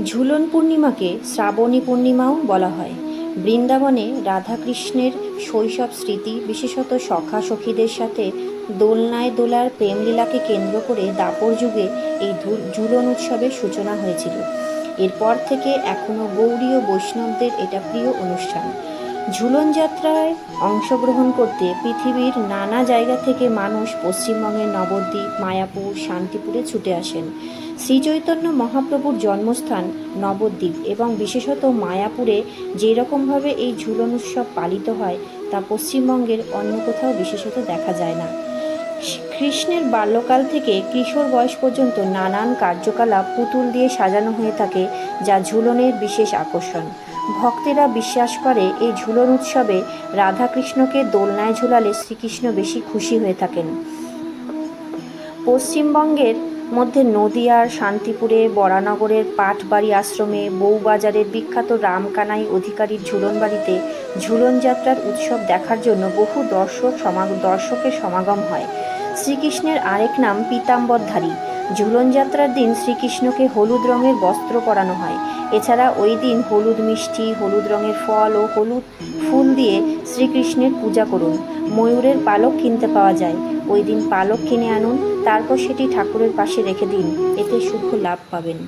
ঝুলন পূর্ণিমাকে শ্রাবণী পূর্ণিমাও বলা হয়। বৃন্দাবনে রাধাকৃষ্ণের শৈশব স্মৃতি, বিশেষত সখা সখীদের সাথে দোলনায় দোলার প্রেমলীলাকে কেন্দ্র করে দাপর যুগে এই ঝুলন উৎসবের সূচনা হয়েছিল। এরপর থেকে এখনও গৌড়ী ও বৈষ্ণবদের এটা প্রিয় অনুষ্ঠান। ঝুলন যাত্রায় অংশগ্রহণ করতে পৃথিবীর নানা জায়গা থেকে মানুষ পশ্চিমবঙ্গের নবদ্বীপ, মায়াপুর, শান্তিপুরে ছুটে আসেন। শ্রীচৈতন্য মহাপ্রভুর জন্মস্থান নবদ্বীপ এবং বিশেষত মায়াপুরে যেরকমভাবে এই ঝুলন উৎসব পালিত হয় তা পশ্চিমবঙ্গের অন্য কোথাও বিশেষত দেখা যায় না। কৃষ্ণের বাল্যকাল থেকে কিশোর বয়স পর্যন্ত নানান কার্যকলাপ পুতুল দিয়ে সাজানো হয়ে থাকে, যা ঝুলনের বিশেষ আকর্ষণ। ভক্তেরা বিশ্বাস করে এই ঝুলন উৎসবে রাধাকৃষ্ণকে দোলনায় ঝুলালে শ্রীকৃষ্ণ বেশি খুশি হয়ে থাকেন। পশ্চিমবঙ্গের মধ্যে নদিয়ার শান্তিপুরে, বরানগরের পাটবাড়ি আশ্রমে, বউবাজারের বিখ্যাত রামকানাই অধিকারীর ঝুলন বাড়িতে ঝুলন যাত্রার উৎসব দেখার জন্য বহু দর্শকের সমাগম হয়। শ্রীকৃষ্ণের আরেক নাম পীতাম্বরধারী। ঝুলন যাত্রার দিন শ্রীকৃষ্ণকে হলুদ রঙের বস্ত্র পরানো হয়। এছাড়া ওই দিন হলুদ মিষ্টি, হলুদ রঙের ফল ও হলুদ ফুল দিয়ে শ্রীকৃষ্ণের পূজা করুন। ময়ূরের পালক কিনতে পাওয়া যায়, ওই দিন পালক কিনে আনুন, তারপর সেটি ঠাকুরের পাশে রেখে দিন, এতে শুভ লাভ পাবেন।